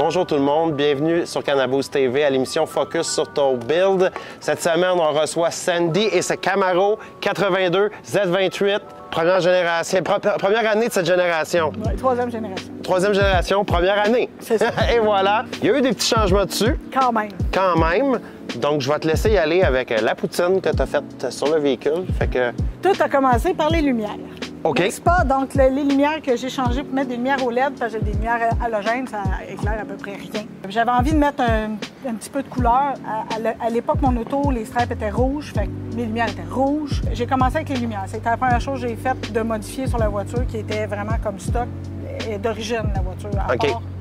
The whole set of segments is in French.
Bonjour tout le monde, bienvenue sur Canaboost TV à l'émission Focus sur ton build. Cette semaine, on reçoit Sandy et sa Camaro 82 Z28, première génération, première année de cette génération. Oui, troisième génération. Troisième génération, première année. C'est ça. Et voilà, il y a eu des petits changements dessus. Quand même. Quand même. Donc, je vais te laisser y aller avec la poutine que tu as faite sur le véhicule. Fait que... Tout a commencé par les lumières. OK. N'est-ce pas? Donc, les lumières que j'ai changées pour mettre des lumières au LED, parce que j'ai des lumières halogènes, ça éclaire à peu près rien. J'avais envie de mettre un petit peu de couleur. À l'époque, mon auto, les stripes étaient rouges, fait que mes lumières étaient rouges. J'ai commencé avec les lumières. C'était la première chose que j'ai faite de modifier sur la voiture, qui était vraiment comme stock et d'origine, la voiture.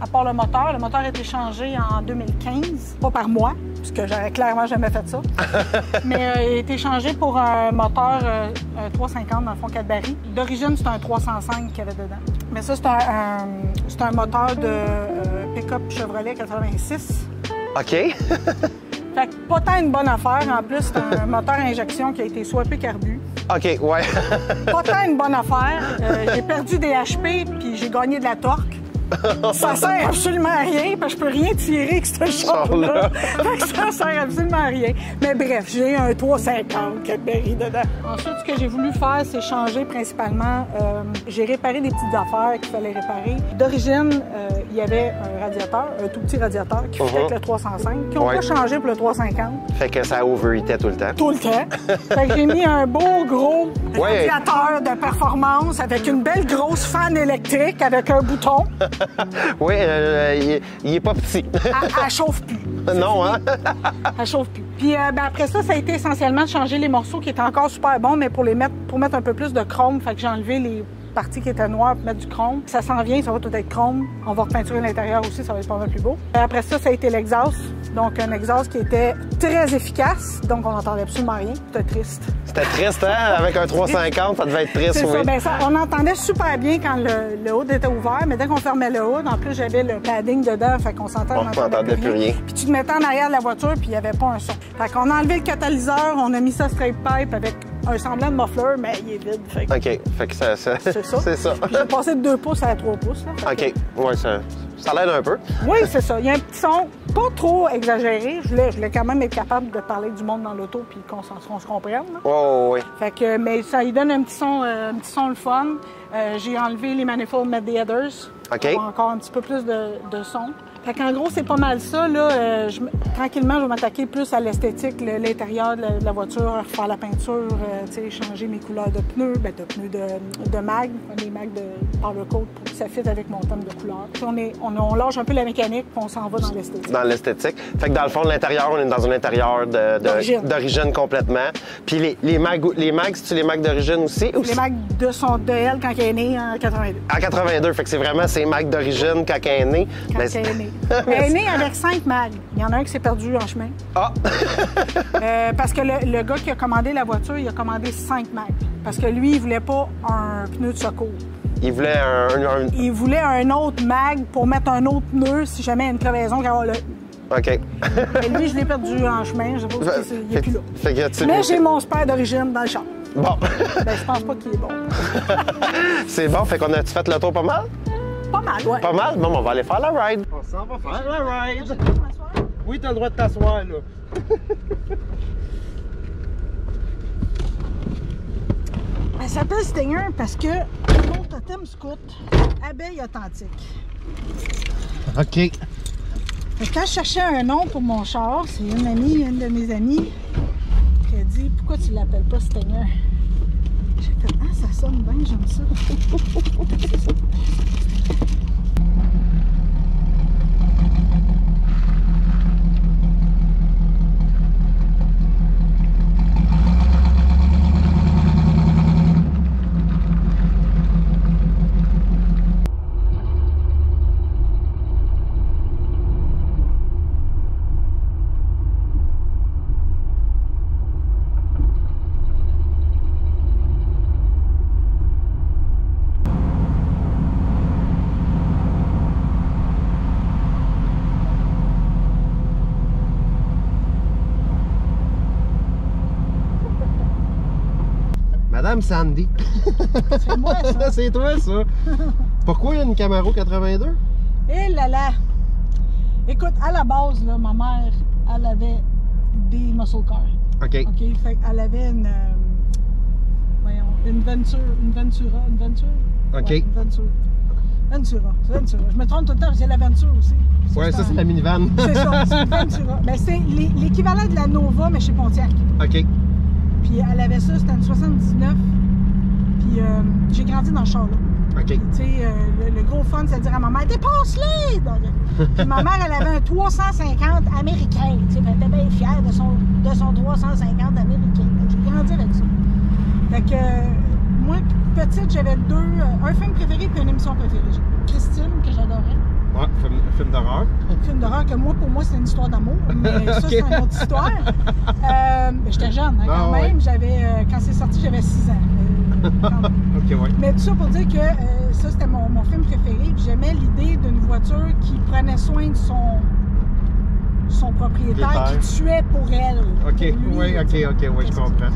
À part le moteur. Le moteur a été changé en 2015, pas par moi, puisque j'aurais clairement jamais fait ça. Mais il a été changé pour un moteur 350, dans le fond, 4 barils. D'origine, c'est un 305 qu'il y avait dedans. Mais ça, c'est un moteur de pick-up Chevrolet 86. OK. Fait que pas tant une bonne affaire. En plus, c'est un moteur à injection qui a été swappé carbu. OK, ouais. Pas tant une bonne affaire. J'ai perdu des HP puis j'ai gagné de la torque. Ça sert absolument à rien, parce que je peux rien tirer avec ce char-là. Ça sert absolument à rien. Mais bref, j'ai un 350 Cadbury dedans. Ensuite, ce que j'ai voulu faire, c'est changer principalement. J'ai réparé des petites affaires qu'il fallait réparer. D'origine, il y avait un radiateur, un tout petit radiateur qui fitait avec le 305, qui ont pas changé pour le 350. Fait que ça overheatait tout le temps. Tout le temps. Fait que j'ai mis un beau gros radiateur de performance avec une belle grosse fan électrique avec un bouton. Oui, il est pas petit. Elle chauffe plus. Non, hein? Elle chauffe plus. Puis après ça, ça a été essentiellement de changer les morceaux qui étaient encore super bons, mais pour mettre un peu plus de chrome. Fait que j'ai enlevé les parties qui étaient noires pour mettre du chrome. Ça s'en vient, ça va tout être chrome. On va repeinturer l'intérieur aussi, ça va être pas mal plus beau. Après ça, ça a été l'exhaust. Donc, un exhaust qui était très efficace. Donc, on n'entendait absolument rien. C'était triste. C'était triste, hein? Avec un 350, ça devait être triste, oui. Ça. Bien, on entendait super bien quand le hood était ouvert, mais dès qu'on fermait le hood, en plus, j'avais le padding dedans, fait qu'on s'entendait plus rien. Puis tu te mettais en arrière de la voiture, puis il n'y avait pas un son. Fait qu'on a enlevé le catalyseur, on a mis ça straight pipe avec un semblant de muffler, mais il est vide. Fait que... OK. Fait que c'est ça. C'est ça. J'ai passé de 2 pouces à 3 pouces. Là, OK. Oui, ça l'aide un peu. Oui, c'est ça. Il y a un petit son pas trop exagéré. Je voulais quand même être capable de parler du monde dans l'auto puis qu'on se comprenne. Oh, oui. Fait que, mais ça lui donne un petit son le fun. J'ai enlevé les manifolds Met the Headers. OK. Pour encore un petit peu plus de son. Fait qu'en gros, c'est pas mal ça. Là, tranquillement, je vais m'attaquer plus à l'esthétique, l'intérieur de la voiture, refaire la peinture, changer mes couleurs de pneus, de mag, des mags de powder coat pour que ça fitte avec mon thème de couleur. Puis on lâche un peu la mécanique puis on s'en va dans l'esthétique. Dans l'esthétique. Fait que dans le fond, de l'intérieur, on est dans un intérieur d'origine complètement. Puis les mags, c'est-tu les mags d'origine aussi? Les mags de elle quand elle est née en 82. En 82, fait que c'est vraiment ces mags d'origine quand elle est née. Quand elle est née. Elle est née avec 5 mags. Il y en a un qui s'est perdu en chemin. Ah! Parce que le gars qui a commandé la voiture, il a commandé 5 mags. Parce que lui, il voulait pas un pneu de secours. Il voulait Il voulait un autre mag pour mettre un autre pneu si jamais il y a une crevaison. OK. Et lui, je l'ai perdu en chemin. Je sais pas il n'est plus là. Mais j'ai mon spare d'origine dans le champ. Bon. Je pense pas qu'il est bon. C'est bon. Fait qu'on a-tu fait le tour pas mal? Pas mal, oui. Pas mal? Bon, on va aller faire la ride. On s'en va faire la ride. Oui, t'as le droit de t'asseoir, là. Elle s'appelle Stinger parce que mon totem scout, abeille authentique. OK. Fait que quand je cherchais un nom pour mon char, c'est une de mes amies, qui a dit « Pourquoi tu l'appelles pas Stinger? » J'ai fait « Ah, ça sonne bien, j'aime ça. » Madame Sandy. C'est moi, ça. C'est toi, ça. Pourquoi il y a une Camaro 82? Eh là là! Écoute, à la base, là, ma mère, elle avait des muscle cars. OK. OK? Fait qu'elle avait une Ventura. OK. Ouais, une Ventura. Je me trompe tout le temps, j'ai la Ventura aussi. Ouais, ça, c'est la minivan. C'est ça, c'est une Ventura. Ben, c'est l'équivalent de la Nova, mais chez Pontiac. OK. Puis elle avait ça, c'était une 79. Puis j'ai grandi dans ce char-là. OK. Tu sais, le gros fun, c'est de dire à ma mère, dépasse-les! Puis ma mère, elle avait un 350 américain. Tu sais, elle était bien fière de son 350 américain. J'ai grandi avec ça. Fait que moi, petite, j'avais un film préféré puis une émission préférée. Christine, que j'adorais. Ouais, film d'horreur. Un film d'horreur que pour moi, c'est une histoire d'amour. Mais ça, c'est une autre histoire. J'étais jeune, hein, quand même. Ouais. Quand c'est sorti, j'avais 6 ans. OK, ouais. Mais tout ça pour dire que ça, c'était mon film préféré. J'aimais l'idée d'une voiture qui prenait soin de son propriétaire, qui tuait pour elle. OK, pour lui, oui, OK, je comprends.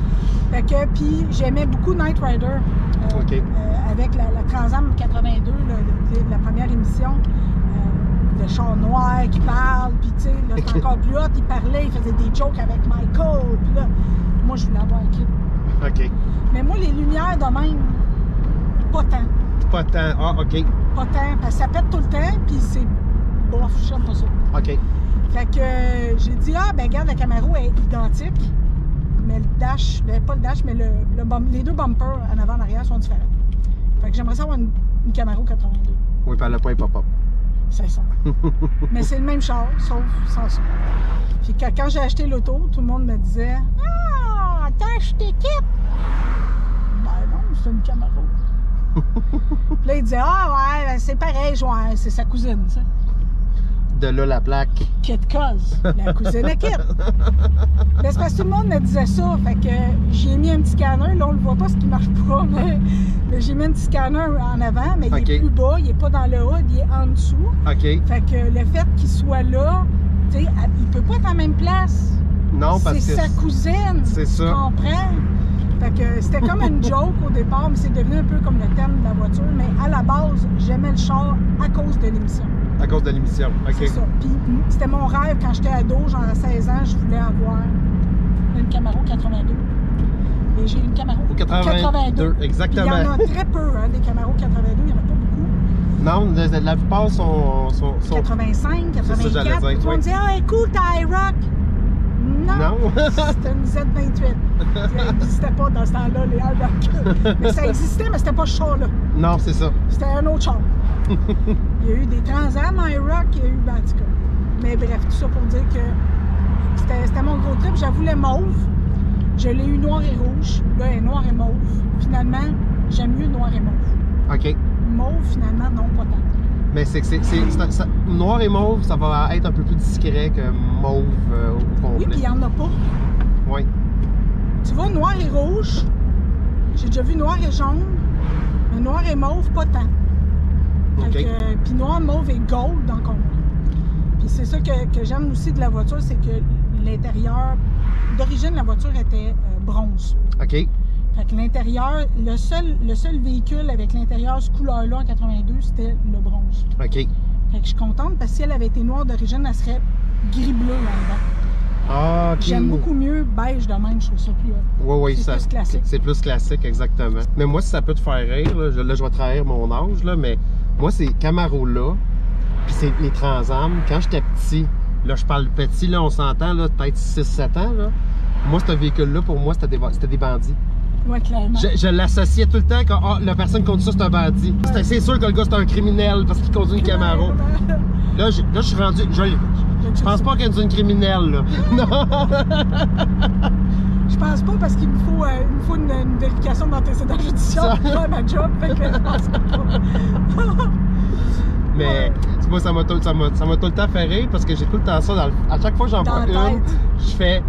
Fait que, puis j'aimais beaucoup Knight Rider. OK. Avec la Trans Am 82, la première émission. Le char noir qui parle, puis tu sais, là, c'est encore plus hot, il parlait, il faisait des jokes avec Michael, puis là, moi, je voulais avoir un kit. OK. Mais moi, les lumières de même, pas tant. Pas tant. Ah, OK. Pas tant, parce que ça pète tout le temps, puis c'est bof, je n'aime pas ça. OK. Fait que j'ai dit, ben regarde, la Camaro est identique, mais le dash, pas le dash, mais les deux bumpers en avant et en arrière sont différents. Fait que j'aimerais ça avoir une Camaro 82. Oui, puis elle n'a pas un pop-up. C'est ça. Mais c'est le même char, sauf sans ça. Puis quand j'ai acheté l'auto, tout le monde me disait, ah, t'as acheté kit? Ben non, c'est une Camaro. Puis là, il disait, ah ouais, ben, c'est pareil, c'est sa cousine, tu sais. De là, la plaque. Kit Cause, la cousine à Kit. Mais c'est parce que tout le monde me disait ça, fait que j'ai mis un petit scanner, là on le voit pas ce qui marche pas, mais j'ai mis un petit scanner en avant, mais il est plus bas, il est pas dans le hood, il est en dessous. OK. Fait que le fait qu'il soit là, tu sais, il peut pas être en même place. Non, parce que c'est sa cousine. C'est ça. Tu comprends? Fait que c'était comme une joke au départ, mais c'est devenu un peu comme le thème de la voiture. Mais à la base, j'aimais le char à cause de l'émission. À cause de l'émission, OK. C'est ça. Puis c'était mon rêve quand j'étais ado, genre à 16 ans, je voulais avoir une Camaro 82. Et j'ai une Camaro 82. Exactement. Puis il y en a très peu, hein, des Camaro 82, il n'y en a pas beaucoup. Non, la plupart sont... 85, 84. Tout le monde dit, ah, écoute, t'as iRock. Non, c'était une Z28. Ça n'existait pas dans ce temps-là, les iRock. Mais ça existait, mais c'était pas ce char-là. Non, c'est ça. C'était un autre char. Il y a eu des Trans Am iRock, il y a eu Bantica. Mais bref, tout ça pour dire que c'était mon gros trip. J'avoue le mauve. Je l'ai eu noir et rouge. Là, elle est noir et mauve. Finalement, j'aime mieux noir et mauve. OK. Mauve, finalement, non, pas tant. Mais noir et mauve, ça va être un peu plus discret que mauve au complet. Oui, puis il n'y en a pas. Oui. Tu vois, noir et rouge, j'ai déjà vu noir et jaune, mais noir et mauve, pas tant. OK. Puis noir, mauve et gold, encore moins. Puis c'est ça que j'aime aussi de la voiture, c'est que l'intérieur, d'origine, la voiture était bronze. OK. Fait que l'intérieur, le seul véhicule avec l'intérieur, ce couleur-là en 82, c'était le bronze. OK. Fait que je suis contente parce que si elle avait été noire d'origine, elle serait gris-bleu là-dedans. Ah, OK. J'aime beaucoup mieux beige de même, je trouve ça plus Oui, c'est plus classique. C'est plus classique, exactement. Mais moi, si ça peut te faire rire, là, je vais trahir mon âge, là, mais moi, ces Camaro-là, puis c'est les Trans Am, quand j'étais petit, là, je parle petit, là, on s'entend, là, peut-être 6-7 ans, là, moi, ce véhicule-là, pour moi, c'était des bandits. Oui, clairement. Je l'associais tout le temps quand la personne qui conduit ça, c'est un bandit. C'est sûr que le gars, c'est un criminel parce qu'il conduit une Camaro. Là, je suis rendu... Je pense pas qu'elle est une criminelle, là. Non! Je pense pas parce qu'il me faut une vérification d'antécédents judiciaires pour faire ma job. Fait que je pense pas. Mais moi, ça m'a tout le temps fait rire parce que j'ai tout le temps ça. À chaque fois que j'en vois une, je fais...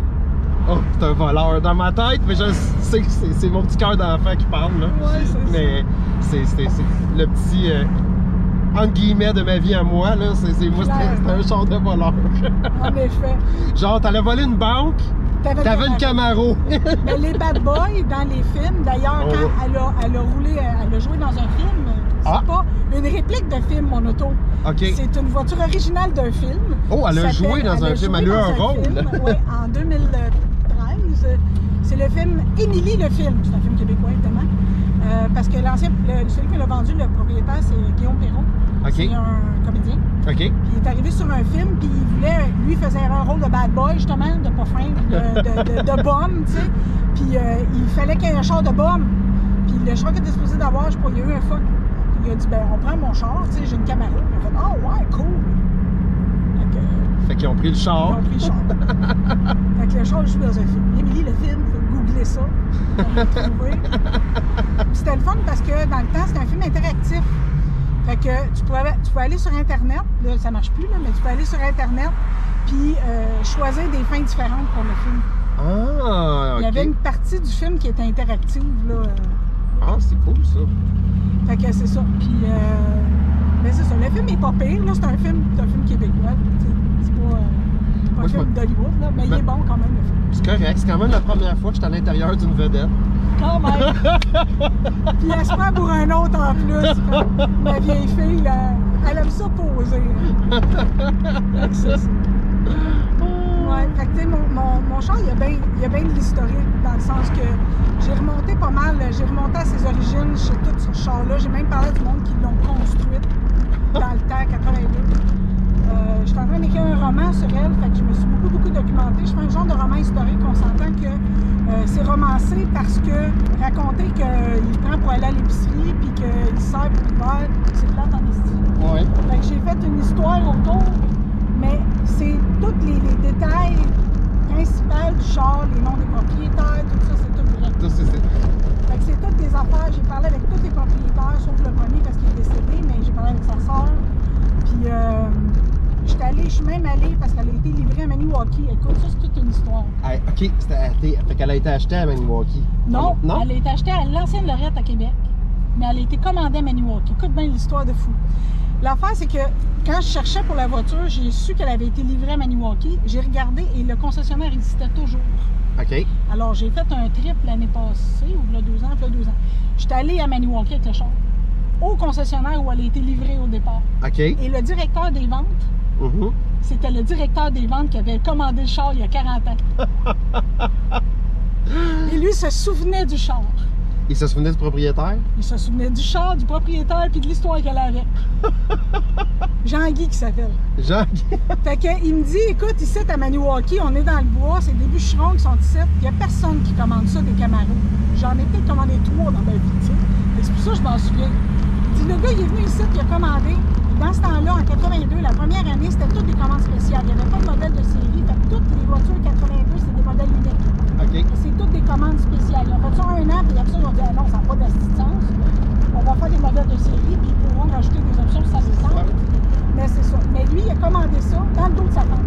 Oh, c'est un voleur dans ma tête, mais je sais que c'est mon petit cœur d'enfant qui parle, là. Ouais, mais c'est le petit, entre guillemets, de ma vie à moi, là. Moi, c'était un genre de voleur. En effet. Genre, t'allais voler une banque, t'avais une Camaro. Mais les bad boys, dans les films, d'ailleurs, quand elle a joué dans un film, C'est pas une réplique de film, mon auto. OK. C'est une voiture originale d'un film. Oh, elle a joué dans un film. Elle a eu un rôle. Oui, en 2013. C'est le film Émilie le film. C'est un film québécois, évidemment. Parce que celui qui l'a vendu, le propriétaire, c'est Guillaume Perrault. OK. C'est un comédien. OK. Puis il est arrivé sur un film, puis lui faisait un rôle de bad boy, justement, de pas fin, de bombe, tu sais. Puis il fallait qu'il y ait un char de bombe. Puis le char qu'il était supposé d'avoir, je sais pas, il y a eu un fuck. Il a dit, ben on prend mon char, tu sais, j'ai une Camaro. Il a fait, ah ouais, cool. Fait qu'ils ont pris le char. Ils ont pris le char. Fait que le char, je suis dans un film. Émilie, le film, faut googler ça. On va le trouver. C'était le fun parce que dans le temps, c'était un film interactif. Fait que tu pouvais aller sur Internet, là, ça marche plus, là, mais tu peux aller sur Internet puis choisir des fins différentes pour le film. Ah, OK. Il y avait une partie du film qui était interactive, là. Ah, c'est cool, ça. Fait que c'est ça. Puis, mais c'est ça. Le film est pas pire, là. C'est un film québécois. C'est pas un film d'Hollywood, là, mais il est bon quand même, le film. C'est correct. C'est quand même la première fois que je suis à l'intérieur d'une vedette. Quand même. Puis elle se prend pour un autre en plus. Ma vieille fille, là, elle aime ça poser. Fait que c'est ça. Ouais, fait que tu sais, mon char, il y a bien de l'historique, dans le sens que j'ai remonté pas mal, j'ai remonté à ses origines chez tout ce char-là. J'ai même parlé du monde qui l'ont construite dans le temps, 82. Je suis en train d'écrire un roman sur elle, fait que je me suis beaucoup documentée. Je fais un genre de roman historique, on s'entend que c'est romancé parce que raconter qu'il prend pour aller à l'épicerie puis qu'il sert pour l'hiver, c'est plate en estime. Ouais. Fait que j'ai fait une histoire autour, mais c'est tous les détails principaux du char, les noms des propriétaires, tout ça, c'est tout vrai. Tout ça, Fait que c'est toutes des affaires. J'ai parlé avec tous les propriétaires, sauf le premier parce qu'il est décédé, mais j'ai parlé avec sa soeur. Puis je suis même allée parce qu'elle a été livrée à Maniwaki. Écoute, ça, c'est toute une histoire. Ah, OK. Fait qu'elle a été achetée à Maniwaki. Non, non? Elle a été achetée à l'ancienne Lorette à Québec, mais elle a été commandée à Maniwaki. Écoute bien l'histoire de fou. L'affaire, c'est que quand je cherchais pour la voiture, j'ai su qu'elle avait été livrée à Maniwaki. J'ai regardé et le concessionnaire existait toujours. OK. Alors, j'ai fait un trip l'année passée, ou il y a 2 ans, J'étais allée à Maniwaki avec le char, au concessionnaire où elle a été livrée au départ. OK. Et le directeur des ventes, c'était le directeur des ventes qui avait commandé le char il y a 40 ans. Et lui se souvenait du char. Il se souvenait du propriétaire? Il se souvenait du char, du propriétaire, puis de l'histoire qu'elle avait. Jean-Guy qui s'appelle. Jean-Guy? Fait qu'il me dit, écoute, ici à Maniwaki, on est dans le bois, c'est des bûcherons qui sont ici. Il n'y a personne qui commande ça, des Camaros. J'en ai peut-être commandé 3 dans ma vie, tu sais. C'est pour ça que je m'en souviens. Il dit, le gars, il est venu ici, il a commandé. Dans ce temps-là, en 82, la première année, c'était toutes des commandes spéciales. Il n'y avait pas de modèle de série. Fait que toutes les voitures 82, c'est des modèles uniques. OK. C'est toutes des commandes spéciales. Ils ont fait ça 1 an, puis après ça, ils ont dit, ah non, ça n'a pas d'assistance. On va faire des modèles de série, puis ils pourront rajouter des options si ça les tente. Mais c'est ça. Mais lui, il a commandé ça dans le dos de sa femme.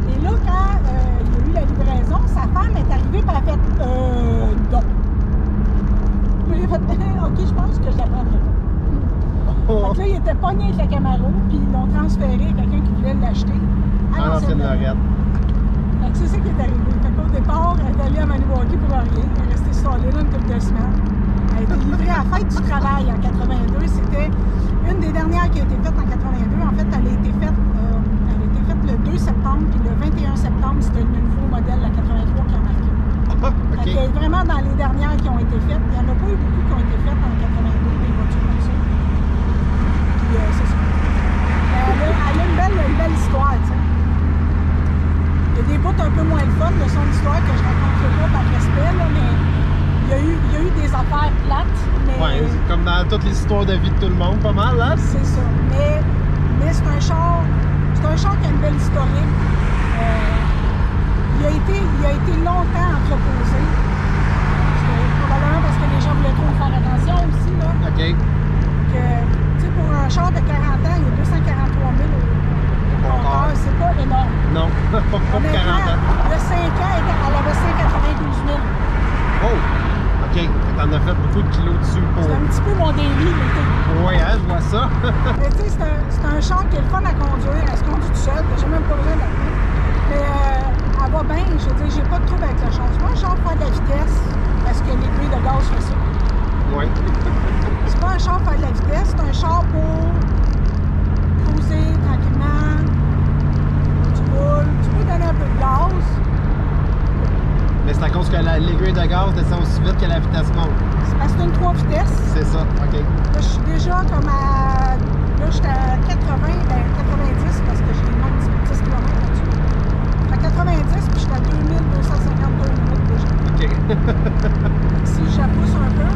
Et là, quand il a eu la livraison, sa femme est arrivée, puis elle a fait, non. Il a fait, OK, je pense que je la prendrai pas. Fait que là, il était pogné avec la Camaro, puis ils l'ont transféré à quelqu'un qui voulait l'acheter à l'ancienne Lorette. Fait que c'est ça qui est arrivé. Fait qu'au départ, elle est allée à Maniwaki pour rien. Elle est restée solée là une couple de semaines. Elle a été livrée à la fête du travail en 82. C'était une des dernières qui a été faite en 82. En fait, elle a été faite le 2 septembre, puis le 21 septembre, c'était le nouveau modèle, la 83, qui a marqué. OK. Elle est vraiment dans les dernières qui ont été faites. Il n'y en a pas eu beaucoup qui ont été faites en 82, des voitures comme ça. Puis c'est ça. Elle a une belle histoire, tu sais. Il y a des bouts un peu moins le fun de son histoire que je raconterai pas par respect, là, mais il y a eu des affaires plates. Mais Ouais, comme dans toutes les histoires de vie de tout le monde, pas mal, là. c'est ça. Mais c'est un char qui a une belle historique. Il a été longtemps entreposé. Probablement parce que les gens voulaient trop faire attention aussi, là. OK. Que, tu sais, pour un char de 40 ans, il y a 243 000 au compteur, c'est pas énorme. Non, pas pour 40 ans. Il y a 5 ans, elle avait 192 000. Oh! OK. T'en as fait beaucoup de kilos dessus pour... C'est un petit peu mon daily l'été. Oui, hein, je vois ça. Mais tu sais, c'est un char qui est le fun à conduire. Elle se conduit tout seul. J'ai même pas besoin de la tenir. Mais elle va bien. Je veux dire, j'ai pas de trouble avec le char. C'est pas un char pour faire de la vitesse parce que l'aiguille de gaz fait ça. Oui. C'est pas un char pour faire de la vitesse, c'est un char pour cruiser tranquillement. Tu roules, tu peux donner un peu de gaz. Mais c'est à cause que l'aiguille de gaz descend aussi vite que la vitesse monte. C'est parce que c'est une 3 vitesses. C'est ça, OK. Là, je suis déjà comme à... Là, j'étais à 80, ben 90 parce que j'ai même 10 km là-dessus. Je suis à 90 puis je suis à 2252 minutes déjà. OK. Si je la pousse un peu...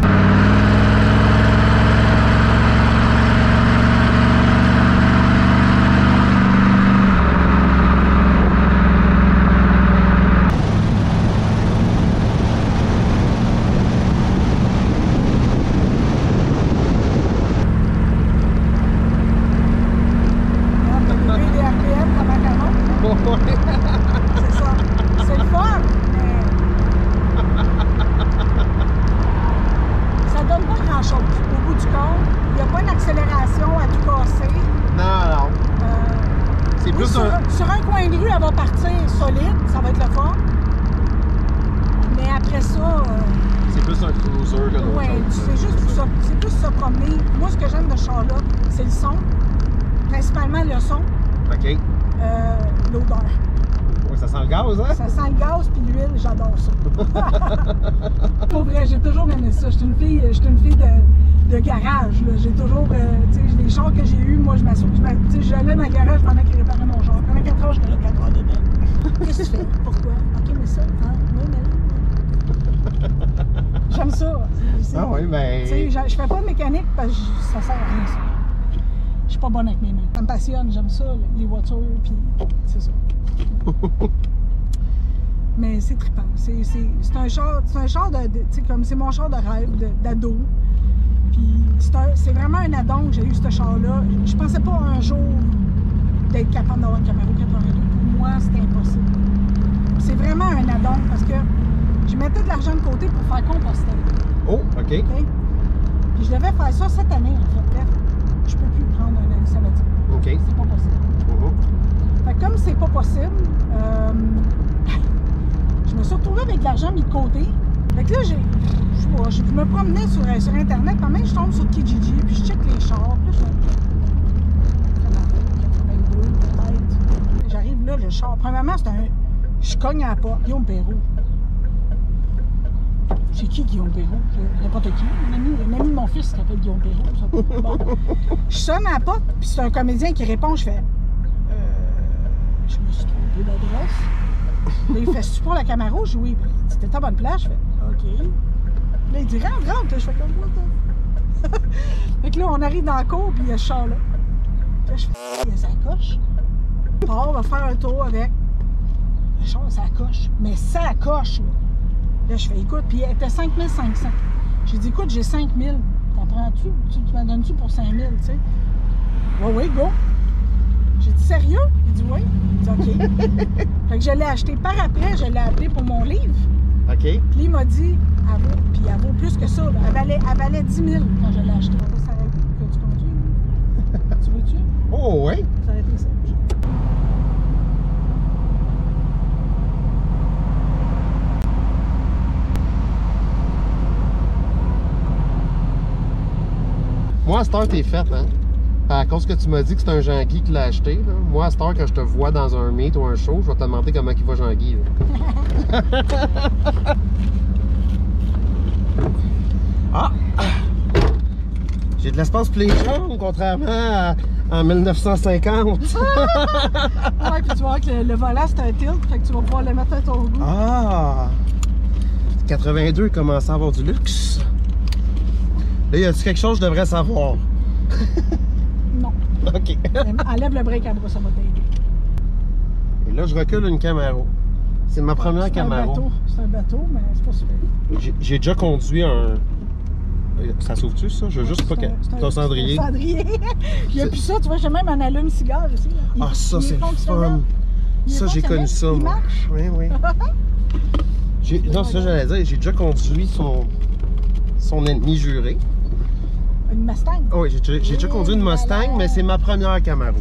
C'est ça. C'est le fun, mais ça donne pas grand-chose. Au bout du compte, il n'y a pas une accélération à tout casser. Non. C'est plus sur un coin de rue, elle va partir solide, ça va être le fun. Mais après ça... c'est plus un cruiser que d'autres ouais, choses. c'est juste pour ça. C'est plus se promener. Moi, ce que j'aime de ce char-là, c'est le son. Principalement le son. OK. L'odeur. Ouais, ça sent le gaz, hein? Ça sent le gaz puis l'huile, j'adore ça. Pour vrai, j'ai toujours aimé ça. Je suis une fille de garage. J'ai toujours, tu sais, les chars que j'ai eus, moi, je m'assure. Tu sais, j'allais dans le garage pendant qu'il réparait mon char. Pendant 4 heures, j'étais là 4 heures dedans. Qu'est-ce que tu fais? Pourquoi? OK, mais ça, hein? Oui, mais là. J'aime ça. Ah oui, ben... Tu sais, je fais pas de mécanique parce que ça sert à rien, ça. Je suis pas bonne avec mes mains. Ça me passionne, j'aime ça, les voitures, puis c'est ça. Mais c'est trippant. C'est un char de tu sais, comme c'est mon char de rêve, d'ado. Puis c'est vraiment un addon que j'ai eu ce char-là. Je pensais pas un jour d'être capable d'avoir une Camaro 82. Pour moi, c'était impossible. C'est vraiment un addon parce que je mettais de l'argent de côté pour faire composter. Oh, OK. Okay? Puis je devais faire ça cette année, en fait. Bref, je peux plus prendre un année sabbatique. OK. C'est pas possible. Fait que comme c'est pas possible, je me suis retrouvée avec de l'argent mis de côté. Fait que là, je me promenais sur Internet, quand même, je tombe sur Kijiji, puis je check les chars. Puis là, je fais 82 peut-être. J'arrive là, le char. Premièrement, je cogne à la porte. Guillaume Perrault. C'est qui Guillaume Perrault? N'importe qui. Un ami de mon fils qui s'appelle Guillaume Perrault. Bon. Je sonne à la porte, puis c'est un comédien qui répond. Je fais je me suis trompé d'adresse. Là, il fait c'est pour la Camaro? Je dis oui. C'était à bonne place. Je fais OK. Là, il dit rentre. Je fais comme moi. Fait que là, on arrive dans la cour, puis il y a ce char-là. Là, je fais il y a sa coche. On va faire un tour avec. Le char, ça coche. Mais ça coche, là. Là, je fais, écoute, puis elle était 5500. J'ai dit, écoute, j'ai 5000. T'en prends-tu? Tu m'en donnes-tu pour 5000, tu sais? Oui, go. J'ai dit, sérieux? Il dit, oui. Il dit, OK. Fait que je l'ai acheté. Par après, je l'ai appelé pour mon livre. OK. Puis il m'a dit, elle vaut plus que ça. Là. Elle valait 10 000 quand je l'ai acheté. On va s'arrêter pour que tu conduis. Tu veux-tu? Oh, oui. S'arrêter ça. Moi, à cette heure, t'es faite, hein? À cause que tu m'as dit que c'est un Jean-Guy qui l'a acheté, là. Moi, à cette heure, quand je te vois dans un meet ou un show, je vais te demander comment il va Jean-Guy, là. Ah! J'ai de l'espace pour les jambes, contrairement à en 1950. Ouais, puis tu vas voir que le volant, c'est un tilt, fait que tu vas pouvoir le mettre à ton goût. Ah! 82, il commence à avoir du luxe. Là, y a-tu quelque chose que je devrais savoir? Non. OK. Enlève le break à bras, ça va t'aider. Et là, je recule une Camaro. C'est ma première Camaro. C'est un bateau, mais c'est pas super. J'ai déjà conduit un... Ça s'ouvre-tu, ça? Je veux juste pas que... Ton cendrier. Un cendrier. Il n'y a plus ça, tu vois, j'ai même un allume-cigare ici. Ah, ça, c'est fun. Ça, j'ai connu ça, il moi. marche. Oui, oui. Non, c'est ça que j'allais dire. J'ai déjà conduit son ennemi juré. Une Mustang? Oui, j'ai déjà conduit une Mustang, mais c'est ma première Camaro.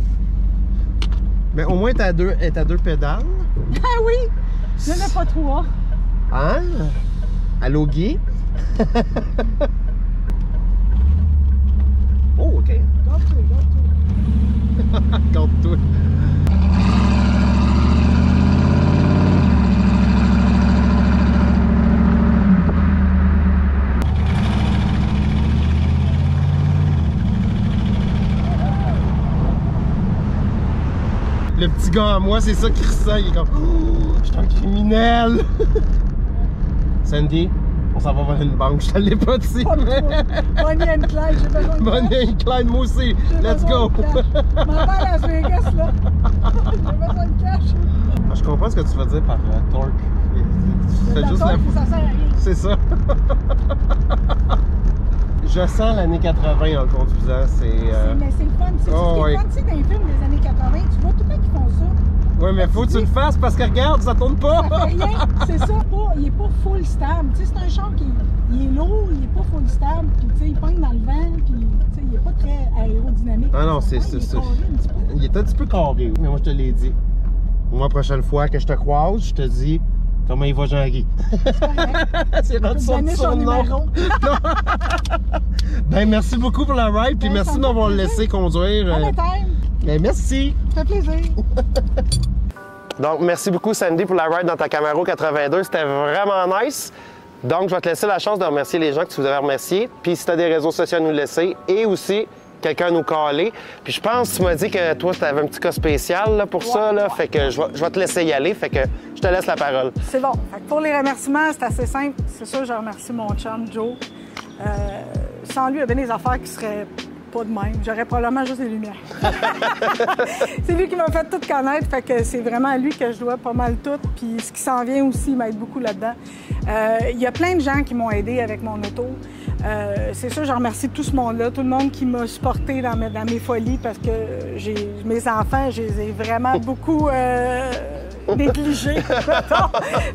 Mais au moins, elle est à deux pédales. Ah oui! Il n'y en a pas trois. Hein? Allô, Guy? Le petit gars en moi, c'est ça qui ressent. Il est comme, oh, je suis un criminel. Sandy, on s'en va voir une banque. Je te l'ai pas dit. Bonnie and Clyde, j'ai besoin de Bonnie and Clyde, moi aussi. Let's go. Ma mère à Las Vegas, là. J'ai besoin de cash. Je comprends ce que tu veux dire par torque. C'est juste ça sert à rien. C'est ça. Je sens l'année 80 en le conduisant. Mais c'est le fun. C'est oh, le fun, tu sais, dans les films des années 80, tu vois tout le temps qu'ils font ça. Oui, mais faut que tu le fasses parce que regarde, ça tourne pas. Ça fait rien, c'est ça. Il est pas full stable. Tu sais, c'est un char qui il est lourd, il est pas full stable. Puis, tu sais, il pogne dans le vent. Puis, tu sais, il est pas très aérodynamique. Ah non, c'est ça. Il est un petit peu carré. Mais moi, je te l'ai dit. Moi, la prochaine fois que je te croise, je te dis comment il va Jean-Guy. C'est rendu son nom. Ben, merci beaucoup pour la ride. Puis merci de m'avoir laissé conduire. Ben, merci. Ça fait plaisir. Donc, merci beaucoup, Sandy, pour la ride dans ta Camaro 82. C'était vraiment nice. Donc, je vais te laisser la chance de remercier les gens que tu voudrais remercier. Puis, si tu as des réseaux sociaux à nous laisser et aussi quelqu'un à nous caler. Puis, je pense que tu m'as dit que toi, tu avais un petit cas spécial là, pour ça. Là. Fait que je vais te laisser y aller. Fait que je te laisse la parole. C'est bon. Fait que pour les remerciements, c'est assez simple. C'est sûr, je remercie mon chum, Joe. Sans lui, il y avait des affaires qui seraient pas de même. J'aurais probablement juste des lumières. C'est lui qui m'a fait tout connaître, fait que c'est vraiment à lui que je dois pas mal tout. Puis ce qui s'en vient aussi m'aide beaucoup là-dedans. Il y a plein de gens qui m'ont aidé avec mon auto. C'est sûr, je remercie tout ce monde-là, tout le monde qui m'a supporté dans mes folies parce que mes enfants, je les ai vraiment beaucoup négligés.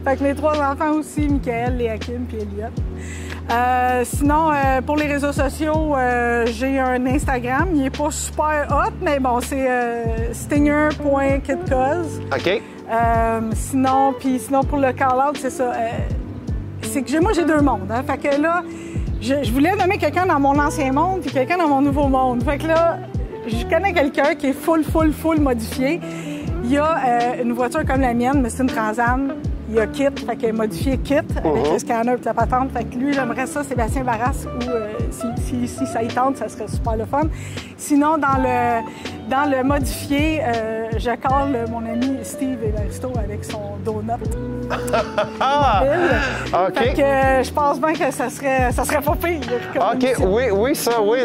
Fait que mes 3 enfants aussi, Michael, Léakim puis Elliot. Sinon, pour les réseaux sociaux, j'ai un Instagram. Il est pas super hot, mais bon, c'est stinger.kitcause. OK. Sinon pour le call-out, c'est ça. C'est que moi, j'ai 2 mondes. Hein, fait que là, je voulais nommer quelqu'un dans mon ancien monde puis quelqu'un dans mon nouveau monde. Fait que là, je connais quelqu'un qui est full modifié. Il y a une voiture comme la mienne, mais c'est une Trans Am. Il y a Kit, fait qu'il a modifié Kit avec le scanner et la patente. Fait que lui, j'aimerais ça, Sébastien Barras, ou si ça y tente, ça serait super le fun. Sinon, dans le modifié, je colle mon ami Steve Evaristo avec son donut. OK. Fait que je pense bien que ça serait pas pire. OK, oui, ça, oui.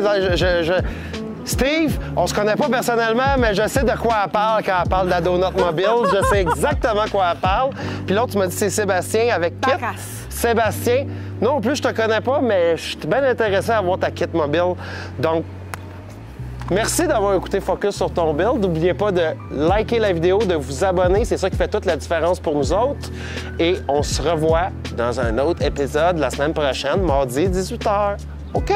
Steve, on se connaît pas personnellement, mais je sais de quoi elle parle quand elle parle de la donut mobile. Je sais exactement quoi elle parle. Puis l'autre, tu m'as dit c'est Sébastien avec Kit. Sébastien. Non plus, je te connais pas, mais je suis bien intéressé à voir ta Kit mobile. Donc, merci d'avoir écouté Focus sur ton build. N'oubliez pas de liker la vidéo, de vous abonner. C'est ça qui fait toute la différence pour nous autres. Et on se revoit dans un autre épisode la semaine prochaine, mardi, 18h. OK?